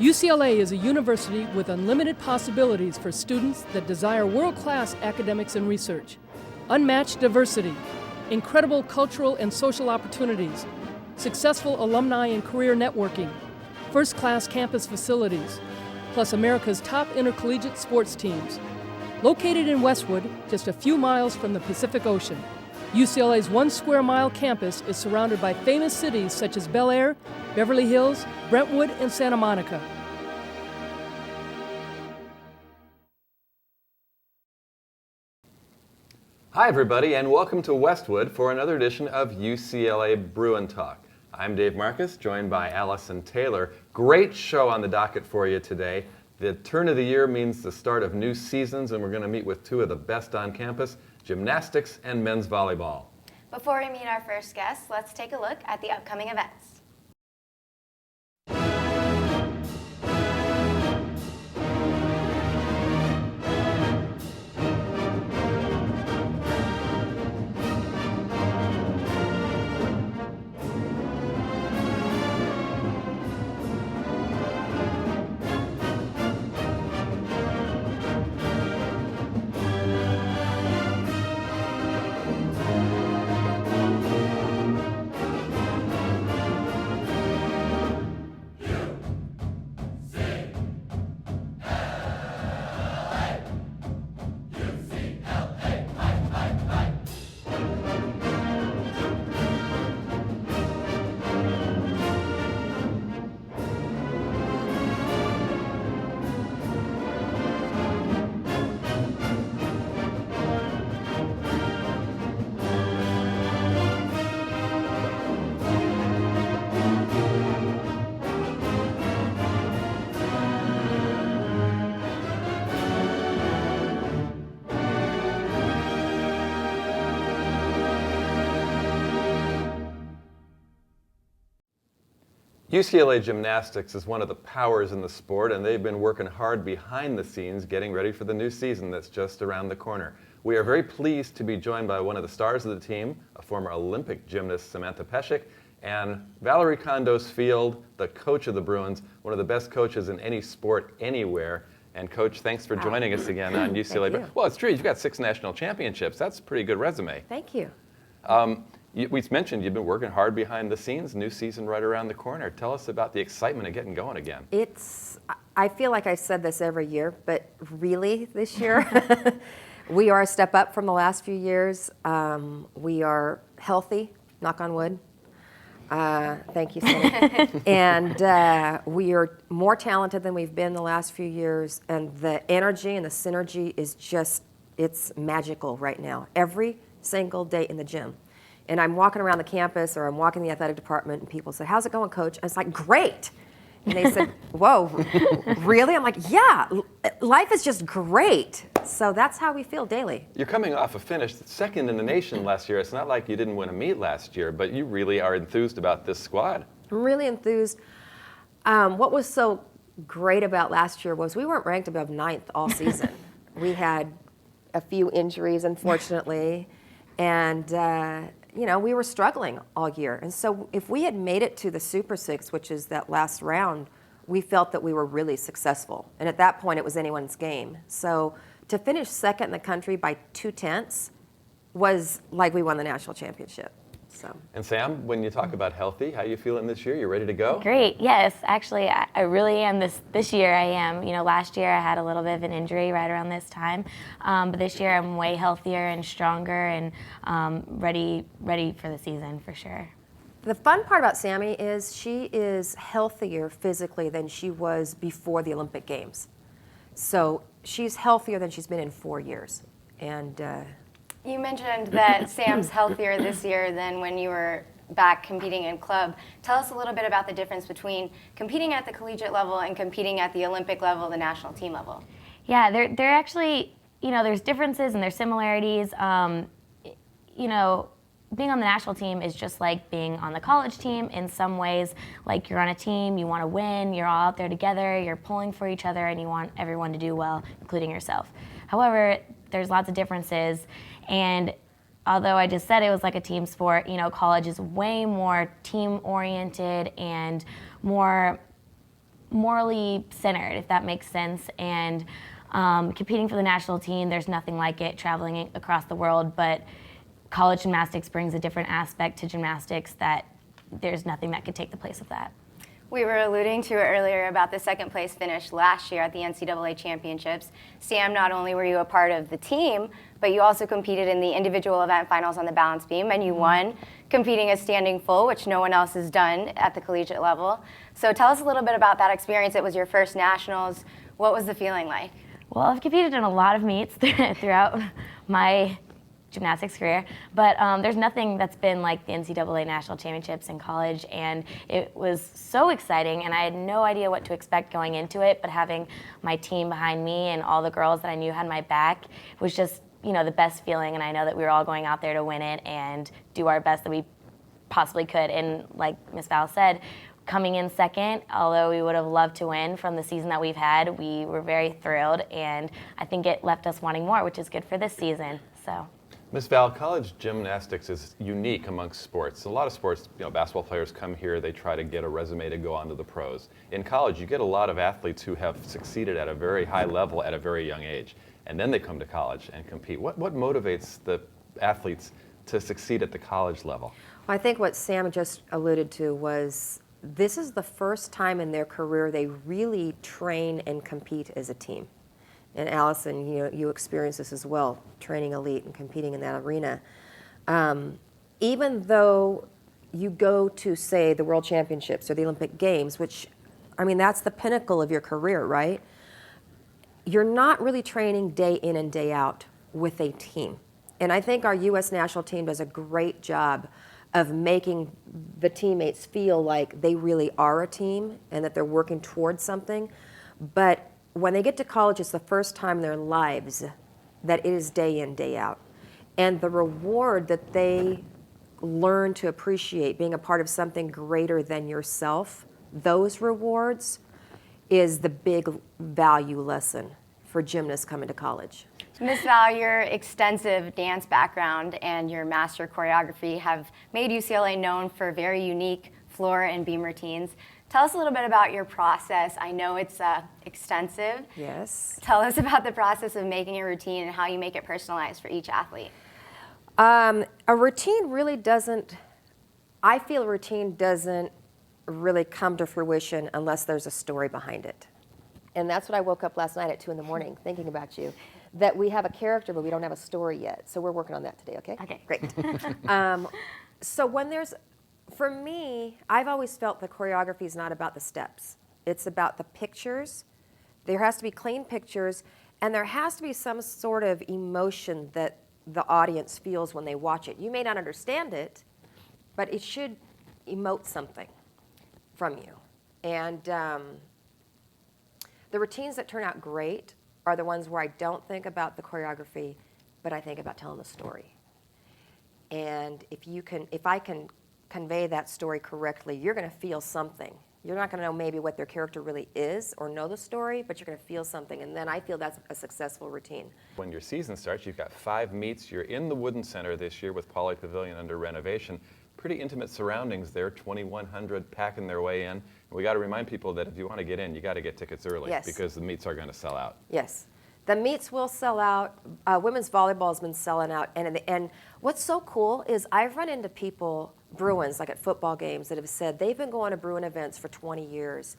UCLA is a university with unlimited possibilities for students that desire world-class academics and research, unmatched diversity, incredible cultural and social opportunities, successful alumni and career networking, first-class campus facilities, plus America's top intercollegiate sports teams. Located in Westwood, just a few miles from the Pacific Ocean, UCLA's 1 square mile campus is surrounded by famous cities such as Bel Air, Beverly Hills, Brentwood, and Santa Monica. Hi everybody, and welcome to Westwood for another edition of UCLA Bruin Talk. I'm Dave Marcus, joined by Allison Taylor. Great show on the docket for you today. The turn of the year means the start of new seasons, and we're going to meet with two of the best on campus, gymnastics and men's volleyball. Before we meet our first guest, let's take a look at the upcoming events. UCLA Gymnastics is one of the powers in the sport, and they've been working hard behind the scenes getting ready for the new season that's just around the corner. We are very pleased to be joined by one of the stars of the team, a former Olympic gymnast, Samantha Peszek, and Valorie Kondos Field, the coach of the Bruins, one of the best coaches in any sport anywhere. And Coach, thanks for joining us again on UCLA. Well, it's true, you've got 6 national championships. That's a pretty good resume. Thank you. We mentioned you've been working hard behind the scenes, new season right around the corner. Tell us about the excitement of getting going again. I feel like I've said this every year, but really this year, we are a step up from the last few years. We are healthy, knock on wood. Thank you, Cindy. And we are more talented than we've been the last few years, and the energy and the synergy is just, it's magical right now. Every single day in the gym. And I'm walking around the campus or I'm walking the athletic department and people say, "How's it going, Coach?" And it's like, "Great." And they said, "Whoa, really?" I'm like, "Yeah, life is just great." So that's how we feel daily. You're coming off a finish second in the nation last year. It's not like you didn't win a meet last year, but you really are enthused about this squad. I'm really enthused. What was so great about last year was we weren't ranked above 9th all season. We had a few injuries, unfortunately, and we were struggling all year. And so if we had made it to the Super Six, which is that last round, we felt that we were really successful. And at that point, it was anyone's game. So to finish second in the country by 2/10 was like we won the national championship. So. And Sam, when you talk about healthy, how you feeling this year? You ready to go? Great. Yes, actually, I really am. This year I am. Last year I had a little bit of an injury right around this time, but this year I'm way healthier and stronger and ready for the season for sure. The fun part about Sammy is she is healthier physically than she was before the Olympic Games. So she's healthier than she's been in 4 years, and. You mentioned that Sam's healthier this year than when you were back competing in club. Tell us a little bit about the difference between competing at the collegiate level and competing at the Olympic level, the national team level. Yeah, they're actually, there's differences and there's similarities. Being on the national team is just like being on the college team in some ways. Like you're on a team, you want to win, you're all out there together, you're pulling for each other, and you want everyone to do well, including yourself. However, there's lots of differences. And although I just said it was like a team sport, college is way more team-oriented and more morally centered, if that makes sense. And competing for the national team, there's nothing like it, traveling across the world, but college gymnastics brings a different aspect to gymnastics that there's nothing that could take the place of that. We were alluding to it earlier about the second place finish last year at the NCAA championships. Sam, not only were you a part of the team, but you also competed in the individual event finals on the balance beam, and you won, competing as standing full, which no one else has done at the collegiate level. So tell us a little bit about that experience. It was your first nationals. What was the feeling like? Well, I've competed in a lot of meets throughout my gymnastics career, but there's nothing that's been like the NCAA National Championships in college, and it was so exciting, and I had no idea what to expect going into it, but having my team behind me and all the girls that I knew had my back was just, you know, the best feeling, and I know that we were all going out there to win it and do our best that we possibly could. And like Miss Val said, coming in second, although we would have loved to win from the season that we've had, we were very thrilled, and I think it left us wanting more, which is good for this season. So. Ms. Val, college gymnastics is unique amongst sports. A lot of sports, you know, basketball players come here, they try to get a resume to go on to the pros. In college, you get a lot of athletes who have succeeded at a very high level at a very young age, and then they come to college and compete. What motivates the athletes to succeed at the college level? Well, I think what Sam just alluded to was this is the first time in their career they really train and compete as a team. And Allison, you experience this as well, training elite and competing in that arena. Even though you go to, say, the World Championships or the Olympic Games, which, I mean, that's the pinnacle of your career, right? You're not really training day in and day out with a team. And I think our U.S. national team does a great job of making the teammates feel like they really are a team and that they're working towards something. But when they get to college, it's the first time in their lives that it is day in, day out. And the reward that they learn to appreciate, being a part of something greater than yourself, those rewards is the big value lesson for gymnasts coming to college. Ms. Val, your extensive dance background and your master choreography have made UCLA known for very unique floor and beam routines. Tell us a little bit about your process. I know it's extensive. Yes. Tell us about the process of making a routine and how you make it personalized for each athlete. A routine really doesn't, I feel a routine doesn't really come to fruition unless there's a story behind it. And that's what I woke up last night at 2 in the morning thinking about you, that we have a character but we don't have a story yet. So we're working on that today, okay? Okay. Great. So when there's, for me, I've always felt the choreography is not about the steps. It's about the pictures. There has to be clean pictures, and there has to be some sort of emotion that the audience feels when they watch it. You may not understand it, but it should emote something from you. And the routines that turn out great are the ones where I don't think about the choreography, but I think about telling the story. And if I can convey that story correctly, you're going to feel something. You're not going to know maybe what their character really is or know the story, but you're going to feel something, and then I feel that's a successful routine. When your season starts, you've got 5 meets. You're in the Wooden Center this year with Poly Pavilion under renovation. Pretty intimate surroundings there, 2,100 packing their way in. And we got to remind people that if you want to get in, you got to get tickets early. Yes. Because the meets are going to sell out. Yes. The meets will sell out. Women's volleyball has been selling out. And what's so cool is I've run into people, Bruins, like at football games, that have said they've been going to Bruin events for 20 years.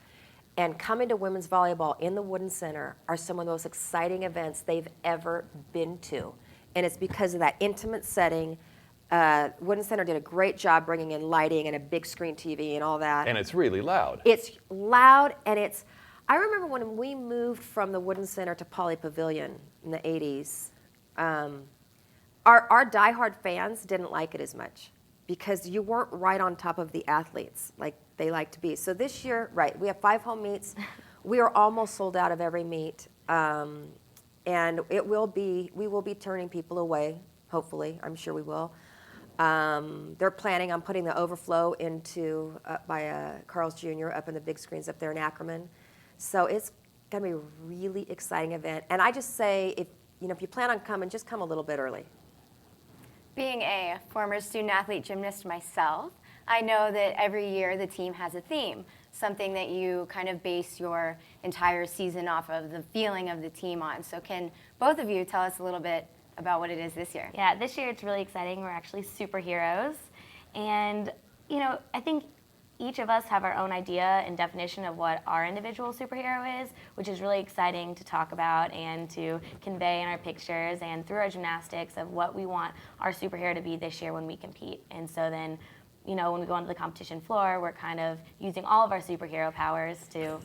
And coming to women's volleyball in the Wooden Center are some of the most exciting events they've ever been to. And it's because of that intimate setting. Wooden Center did a great job bringing in lighting and a big screen TV and all that. And it's really loud. It's loud, and I remember when we moved from the Wooden Center to Poly Pavilion in the 80s, our diehard fans didn't like it as much because you weren't right on top of the athletes like they like to be. So this year, right, we have 5 home meets. We are almost sold out of every meet, and we will be turning people away, hopefully. I'm sure we will. They're planning on putting the overflow into by Carl's Jr. up in the big screens up there in Ackerman. So it's going to be a really exciting event. And I just say, if you plan on coming, just come a little bit early. Being a former student athlete gymnast myself, I know that every year the team has a theme, something that you kind of base your entire season off of, the feeling of the team on. So can both of you tell us a little bit about what it is this year? Yeah, this year it's really exciting. We're actually superheroes. And, you know, I think each of us have our own idea and definition of what our individual superhero is, which is really exciting to talk about and to convey in our pictures and through our gymnastics of what we want our superhero to be this year when we compete. And so then, you know, when we go onto the competition floor, we're kind of using all of our superhero powers to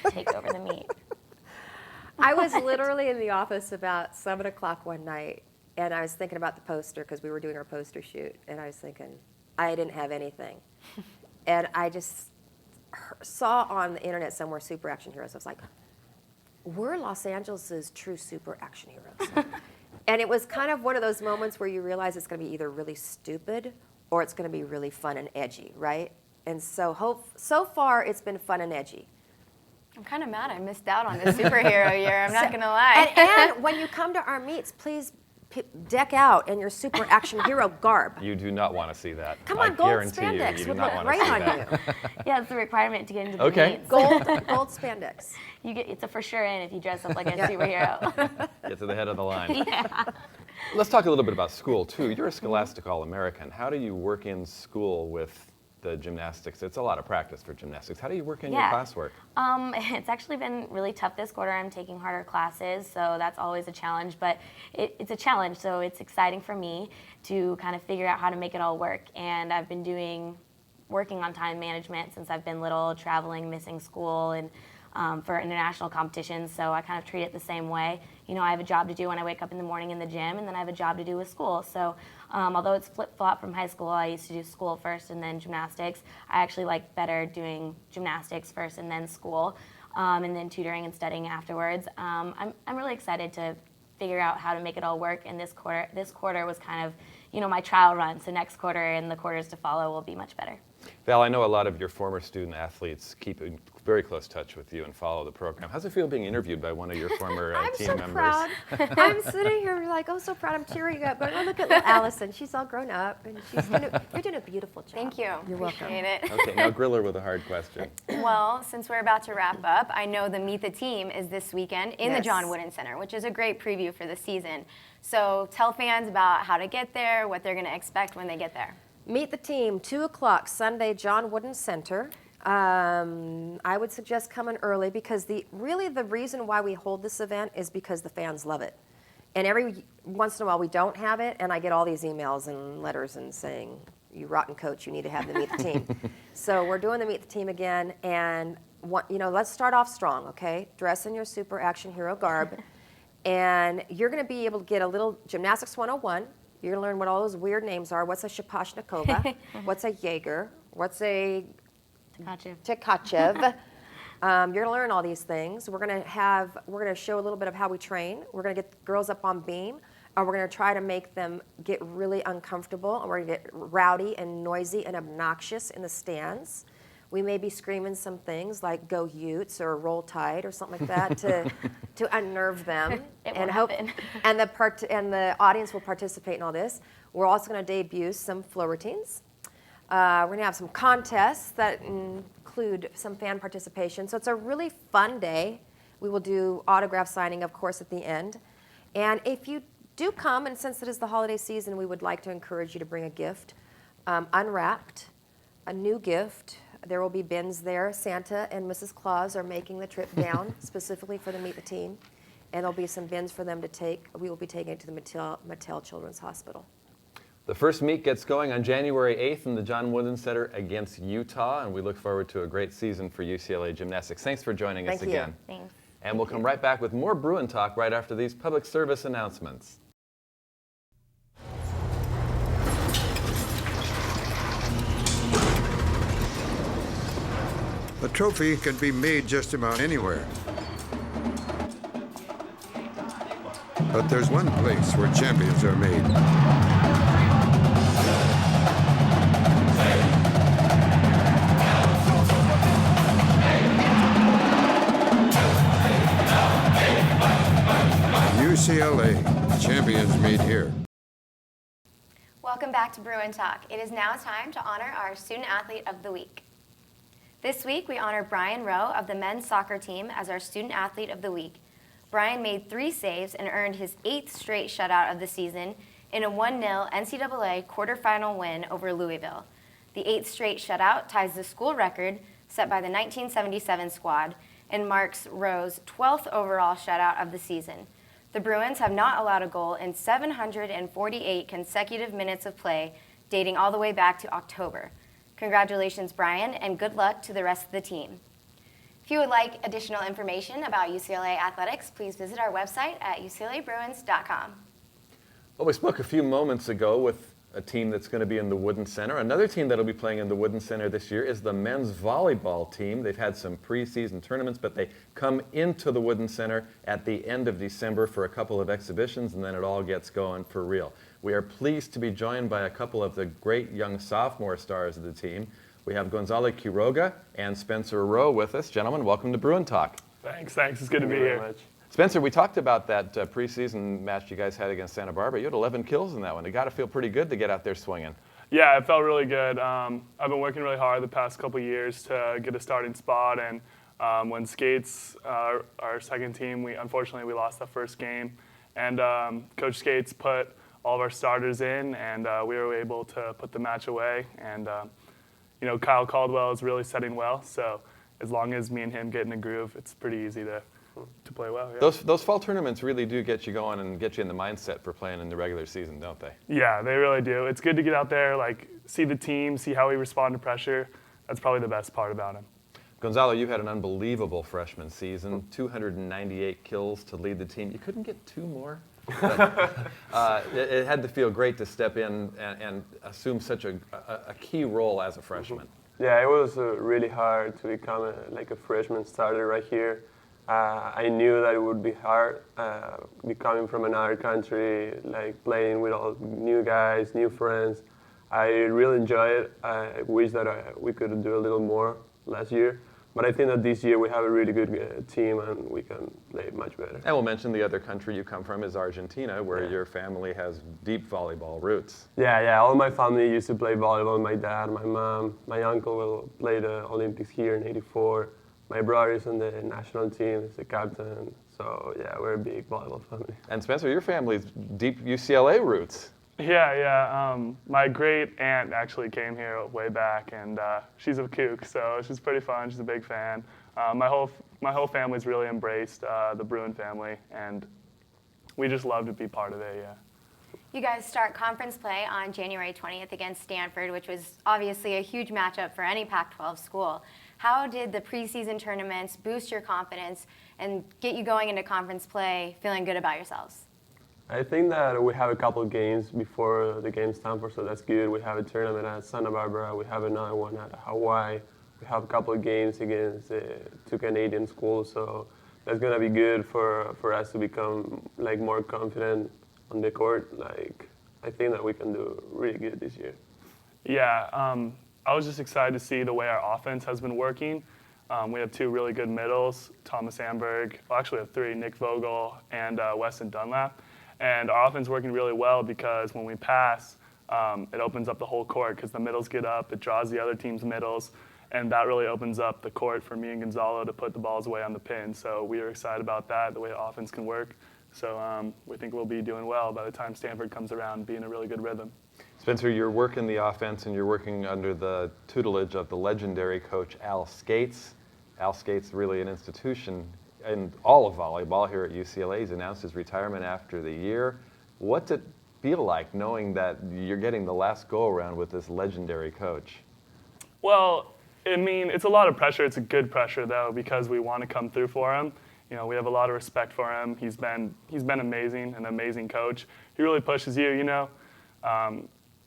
take over the meet. I was literally in the office about 7 o'clock one night, and I was thinking about the poster because we were doing our poster shoot, and I was thinking, I didn't have anything. And I just saw on the internet somewhere super action heroes. I was like, we're Los Angeles' true super action heroes. And it was kind of one of those moments where you realize it's going to be either really stupid or it's going to be really fun and edgy, right? And so so far it's been fun and edgy. I'm kind of mad I missed out on this superhero year, I'm not going to lie. And when you come to our meets, please deck out in your super action hero garb. You do not want to see that. Come on, I gold guarantee spandex. you do We'll not put want to right see on that. you. Yeah, it's a requirement to get into the Okay. meets. Gold spandex. It's a for sure in if you dress up like a superhero. Get to the head of the line. Yeah. Let's talk a little bit about school, too. You're a Scholastic All-American. How do you work in school with the gymnastics? It's a lot of practice for gymnastics. How do you work in your classwork? It's actually been really tough this quarter. I'm taking harder classes, so that's always a challenge, but it's a challenge, so it's exciting for me to kind of figure out how to make it all work. And I've been working on time management since I've been little, traveling, missing school, and for international competitions, so I kind of treat it the same way. You know, I have a job to do when I wake up in the morning in the gym, and then I have a job to do with school. So although it's flip-flop from high school, I used to do school first and then gymnastics. I actually like better doing gymnastics first and then school, and then tutoring and studying afterwards. I'm really excited to figure out how to make it all work, and this quarter was kind of, you know, my trial run, so next quarter and the quarters to follow will be much better. Val, I know a lot of your former student athletes keep in very close touch with you and follow the program. How's it feel being interviewed by one of your former team members? I'm so proud. I'm sitting here like, oh, so proud. I'm tearing up. But look at little Allison. She's all grown up, and you're doing a beautiful job. Thank you. You're welcome. Appreciate it. Okay, now grill her with a hard question. Well, since we're about to wrap up, I know the Meet the Team is this weekend in the Yes. John Wooden Center, which is a great preview for the season. So tell fans about how to get there, what they're going to expect when they get there. Meet the Team, 2 o'clock, Sunday, John Wooden Center. I would suggest coming early because the reason why we hold this event is because the fans love it. And every once in a while we don't have it, and I get all these emails and letters and saying, you rotten coach, you need to have the Meet the Team. So we're doing the Meet the Team again, and let's start off strong, okay? Dress in your super action hero garb, and you're going to be able to get a little Gymnastics 101. You're going to learn what all those weird names are. What's a Shaposhnikova? What's a Jaeger? What's a Tkachev? You're going to learn all these things. We're going to show a little bit of how we train. We're going to get girls up on beam, and we're going to try to make them get really uncomfortable, and we're going to get rowdy and noisy and obnoxious in the stands. We may be screaming some things like "Go Utes" or "Roll Tide" or something like that to unnerve them. It won't happen. And the audience will participate in all this. We're also going to debut some flow routines. We're going to have some contests that include some fan participation. So it's a really fun day. We will do autograph signing, of course, at the end. And if you do come, and since it is the holiday season, we would like to encourage you to bring a gift, unwrapped, a new gift. There will be bins there. Santa and Mrs. Claus are making the trip down specifically for the Meet the Team. And there'll be some bins for them to take. We will be taking it to the Mattel Children's Hospital. The first meet gets going on January 8th in the John Wooden Center against Utah, and we look forward to a great season for UCLA Gymnastics. Thanks for joining us again. Thanks. And we'll come right back with more Bruin Talk right after these public service announcements. A trophy can be made just about anywhere. But there's one place where champions are made. UCLA, champions made here. Welcome back to Bruin Talk. It is now time to honor our Student Athlete of the Week. This week, we honor Brian Rowe of the men's soccer team as our Student Athlete of the Week. Brian made 3 saves and earned his 8th straight shutout of the season in a 1-0 NCAA quarterfinal win over Louisville. The 8th straight shutout ties the school record set by the 1977 squad and marks Rowe's 12th overall shutout of the season. The Bruins have not allowed a goal in 748 consecutive minutes of play, dating all the way back to October. Congratulations, Brian, and good luck to the rest of the team. If you would like additional information about UCLA athletics, please visit our website at uclabruins.com. Well, we spoke a few moments ago with a team that's going to be in the Wooden Center. Another team that will be playing in the Wooden Center this year is the men's volleyball team. They've had some preseason tournaments, but they come into the Wooden Center at the end of December for a couple of exhibitions, and then it all gets going for real. We are pleased to be joined by a couple of the great young sophomore stars of the team. We have Gonzalo Quiroga and Spencer Rowe with us. Gentlemen, welcome to Bruin Talk. Thanks. It's good to be here. Spencer, we talked about that preseason match you guys had against Santa Barbara. You had 11 kills in that one. It got to feel pretty good to get out there swinging. Yeah, it felt really good. I've been working really hard the past couple of years to get a starting spot, and when Skates, our second team, unfortunately we lost that first game, and Coach Skates put all of our starters in, and we were able to put the match away. And Kyle Caldwell is really setting well, so as long as me and him get in a groove, it's pretty easy to play well. Yeah. Those fall tournaments really do get you going and get you in the mindset for playing in the regular season, don't they? Yeah, they really do. It's good to get out there, see the team, see how we respond to pressure. That's probably the best part about him. Gonzalo, you had an unbelievable freshman season, 298 kills to lead the team. You couldn't get 2 more? It had to feel great to step in and assume such a key role as a freshman. Yeah, it was really hard to become a freshman starter right here. I knew that it would be hard, coming from another country, playing with all new guys, new friends. I really enjoyed it. I wish that we could do a little more last year. But I think that this year we have a really good team and we can play much better. And we'll mention the other country you come from is Argentina, where your family has deep volleyball roots. Yeah. All my family used to play volleyball. My dad, my mom, my uncle played the Olympics here in '84. My brother is on the national team, he's the captain. So yeah, we're a big volleyball family. And Spencer, your family's deep UCLA roots. Yeah. My great aunt actually came here way back, and she's a kook, so she's pretty fun. She's a big fan. My whole family's really embraced the Bruin family, and we just love to be part of it. Yeah. You guys start conference play on January 20th against Stanford, which was obviously a huge matchup for any Pac-12 school. How did the preseason tournaments boost your confidence and get you going into conference play feeling good about yourselves? I think that we have a couple of games before the game Stanford, so that's good. We have a tournament at Santa Barbara. We have another one at Hawaii. We have a couple of games against 2 Canadian schools, so that's going to be good for us to become more confident on the court. I think that we can do really good this year. Yeah, I was just excited to see the way our offense has been working. We have 2 really good middles, Thomas Amberg. Well, actually we have 3, Nick Vogel and Weston Dunlap. And our offense is working really well because when we pass, it opens up the whole court because the middles get up, it draws the other team's middles, and that really opens up the court for me and Gonzalo to put the balls away on the pin. So we are excited about that, the way the offense can work. So we think we'll be doing well by the time Stanford comes around, be in a really good rhythm. Spencer, you're working the offense and you're working under the tutelage of the legendary coach Al Skates. Al Skates is really an institution in all of volleyball here at UCLA. He's announced his retirement after the year. What's it feel like knowing that you're getting the last go-around with this legendary coach? Well, it's a lot of pressure. It's a good pressure, though, because we want to come through for him. We have a lot of respect for him. He's been amazing, an amazing coach. He really pushes you,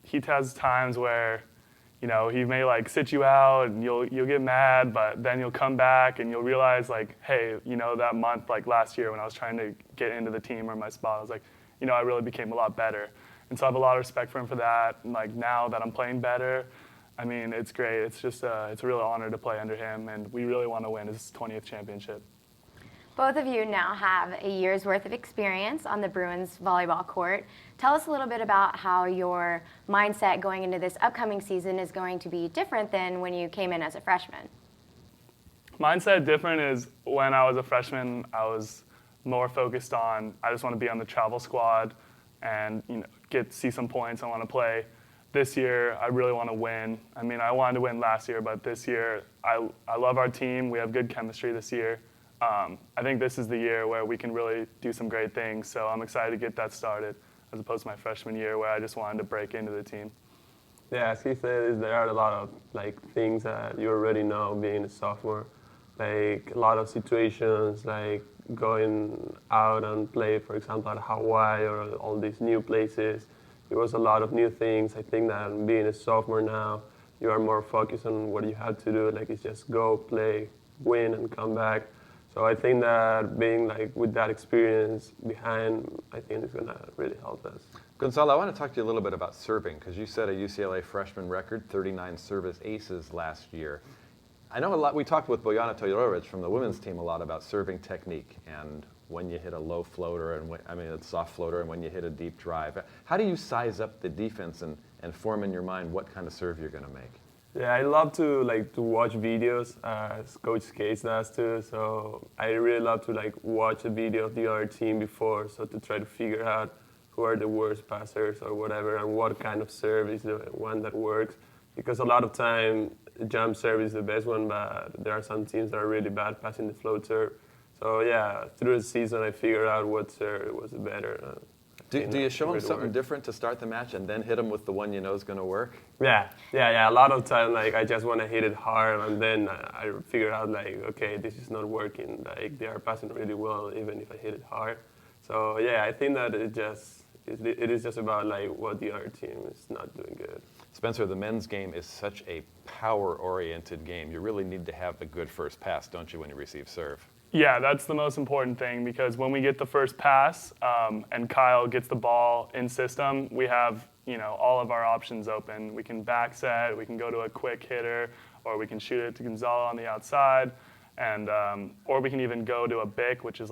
He has times where, he may sit you out and you'll get mad, but then you'll come back and you'll realize hey, that month last year when I was trying to get into the team or my spot, I was I really became a lot better. And so I have a lot of respect for him for that. And now that I'm playing better, it's great. It's just it's a real honor to play under him, and we really want to win his 20th championship. Both of you now have a year's worth of experience on the Bruins volleyball court. Tell us a little bit about how your mindset going into this upcoming season is going to be different than when you came in as a freshman. Mindset different is when I was a freshman, I was more focused on, I just want to be on the travel squad and see some points. I want to play. This year, I really want to win. I mean, I wanted to win last year, but this year, I love our team. We have good chemistry this year. I think this is the year where we can really do some great things, so I'm excited to get that started, as opposed to my freshman year where I just wanted to break into the team. Yeah, as he said, there are a lot of things that you already know being a sophomore. A lot of situations like going out and play, for example, at Hawaii or all these new places. It was a lot of new things. I think that being a sophomore now, you are more focused on what you have to do. It's just go, play, win, and come back. So I think that being with that experience behind, I think it's going to really help us. Gonzalo, I want to talk to you a little bit about serving, because you set a UCLA freshman record, 39 service aces last year. I know a lot, we talked with Bojana Todorovic from the women's team a lot about serving technique and when you hit a low floater and a soft floater and when you hit a deep drive. How do you size up the defense and form in your mind what kind of serve you're going to make? Yeah, I love to watch videos, as Coach Case does too. So I really love to watch a video of the other team before, so to try to figure out who are the worst passers or whatever, and what kind of serve is the one that works. Because a lot of time, jump serve is the best one, but there are some teams that are really bad passing the float serve. So yeah, through the season, I figured out what serve was better. Do you show them something different to start the match and then hit them with the one you know is going to work? Yeah. A lot of time, I just want to hit it hard, and then I figure out okay, this is not working. They are passing really well, even if I hit it hard. So yeah, I think that it is just about what the other team is not doing good. Spencer, the men's game is such a power-oriented game. You really need to have a good first pass, don't you, when you receive serve? Yeah, that's the most important thing, because when we get the first pass and Kyle gets the ball in system, we have all of our options open. We can back set, we can go to a quick hitter, or we can shoot it to Gonzalo on the outside, and or we can even go to a bick, which is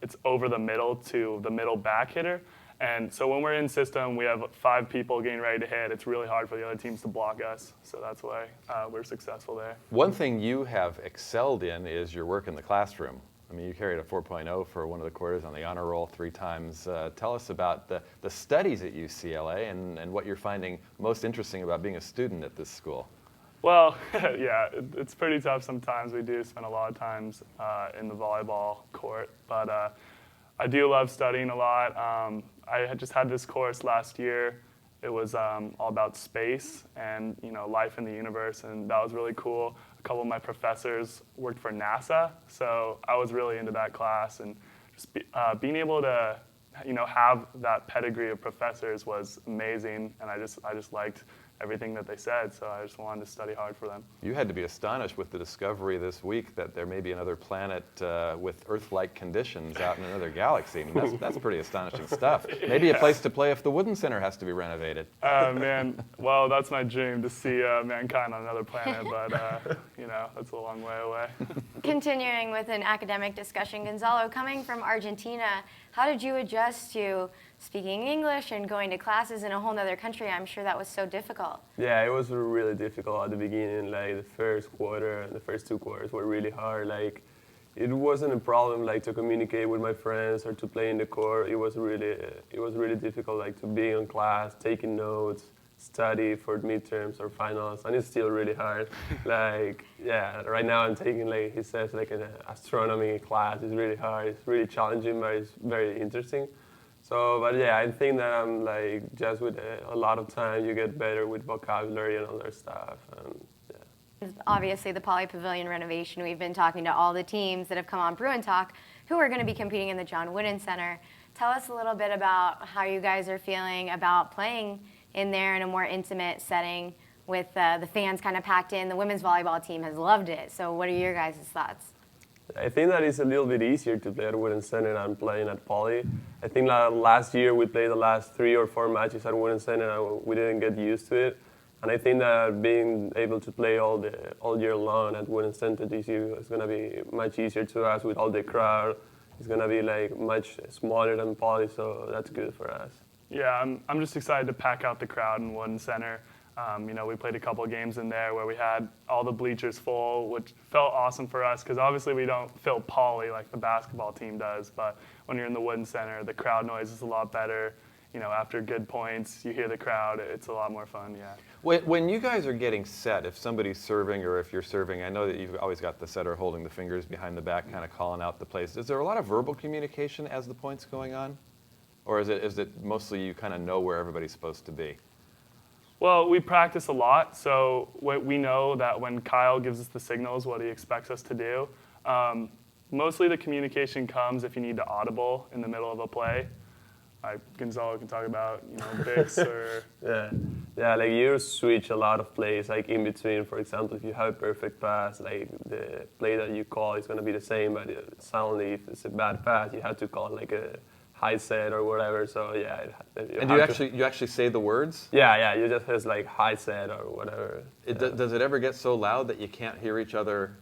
it's over the middle to the middle back hitter. And so when we're in system, we have 5 people getting ready to hit. It's really hard for the other teams to block us, so that's why we're successful there. One thing you have excelled in is your work in the classroom. I mean, you carried a 4.0 for one of the quarters on the honor roll 3 times. Tell us about the studies at UCLA and what you're finding most interesting about being a student at this school. Well, yeah, it's pretty tough sometimes. We do spend a lot of times in the volleyball court, but I do love studying a lot. I had just had this course last year. It was all about space and life in the universe, and that was really cool. A couple of my professors worked for NASA, so I was really into that class, and just being able to have that pedigree of professors was amazing, and I just liked everything that they said, so I just wanted to study hard for them. You had to be astonished with the discovery this week that there may be another planet with Earth-like conditions out in another galaxy. I mean, that's pretty astonishing stuff. Maybe a place to play if the Wooden Center has to be renovated. Man, well, that's my dream, to see mankind on another planet, but that's a long way away. Continuing with an academic discussion, Gonzalo, coming from Argentina, how did you adjust to speaking English and going to classes in a whole other country? I'm sure that was so difficult. Yeah, it was really difficult at the beginning. The first quarter and the first 2 quarters were really hard. It wasn't a problem to communicate with my friends or to play in the court. It was really difficult to be in class, taking notes, study for midterms or finals, and it's still really hard. Right now I'm taking he says an astronomy class. It's really hard. It's really challenging, but it's very interesting. So, but yeah, I think that I'm just with a lot of time, you get better with vocabulary and other stuff. And, yeah. Obviously, the Poly Pavilion renovation, we've been talking to all the teams that have come on Bruin Talk who are going to be competing in the John Wooden Center. Tell us a little bit about how you guys are feeling about playing in there in a more intimate setting with the fans kind of packed in. The women's volleyball team has loved it. So what are your guys' thoughts? I think that it's a little bit easier to play at Wooden Center than playing at Poly. I think last year we played the last 3 or 4 matches at Wooden Center and we didn't get used to it. And I think that being able to play all year long at Wooden Center this year is going to be much easier to us with all the crowd. It's going to be like much smaller than Poly, so that's good for us. Yeah, I'm just excited to pack out the crowd in Wooden Center. We played a couple of games in there where we had all the bleachers full, which felt awesome for us because obviously we don't fill Poly like the basketball team does, but when you're in the Wooden Center, the crowd noise is a lot better. After good points, you hear the crowd. It's a lot more fun, yeah. When you guys are getting set, if somebody's serving or if you're serving, I know that you've always got the setter holding the fingers behind the back, kind of calling out the plays. Is there a lot of verbal communication as the point's going on? Or is it mostly you kind of know where everybody's supposed to be? Well, we practice a lot, so we know that when Kyle gives us the signals, what he expects us to do. Mostly the communication comes if you need to audible in the middle of a play. Gonzalo can talk about, Bix or... Yeah, like you switch a lot of plays, like in between. For example, if you have a perfect pass, like the play that you call is going to be the same, but suddenly if it's a bad pass, you have to call like a high set or whatever. So yeah. And you actually say the words? Yeah, you just have like high set or whatever. Does it ever get so loud that you can't hear each other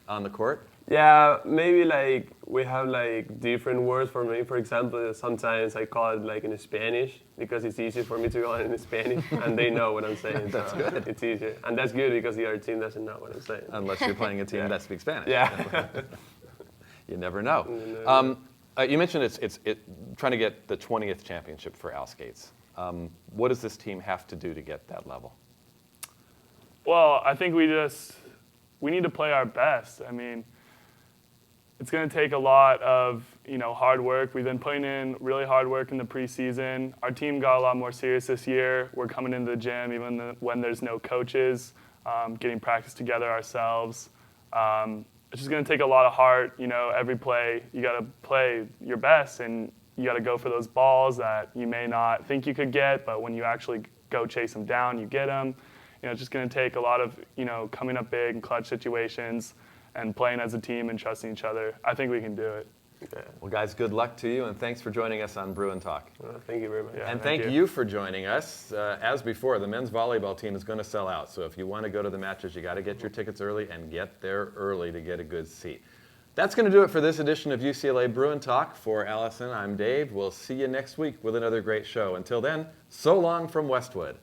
on the court? Yeah, maybe like we have like different words for me. For example, sometimes I call it like in Spanish because it's easy for me to call it in Spanish and they know what I'm saying. That's good. It's easier. And that's good because the other team doesn't know what I'm saying. Unless you're playing a team that speaks Spanish. Yeah. You never know. You mentioned it's trying to get the 20th championship for Al Skates. What does this team have to do to get that level? Well, I think we need to play our best. I mean, it's going to take a lot of hard work. We've been putting in really hard work in the preseason. Our team got a lot more serious this year. We're coming into the gym even when there's no coaches, getting practice together ourselves. It's just going to take a lot of heart. Every play you got to play your best, and you got to go for those balls that you may not think you could get, but when you actually go chase them down, you get them. It's just going to take a lot of coming up big and clutch situations and playing as a team and trusting each other. I think we can do it. Okay. Well, guys, good luck to you, and thanks for joining us on Bruin Talk. Thank you very much. Yeah, and thank you for joining us. As before, the men's volleyball team is going to sell out, so if you want to go to the matches, you got to get your tickets early and get there early to get a good seat. That's going to do it for this edition of UCLA Bruin Talk. For Allison, I'm Dave. We'll see you next week with another great show. Until then, so long from Westwood.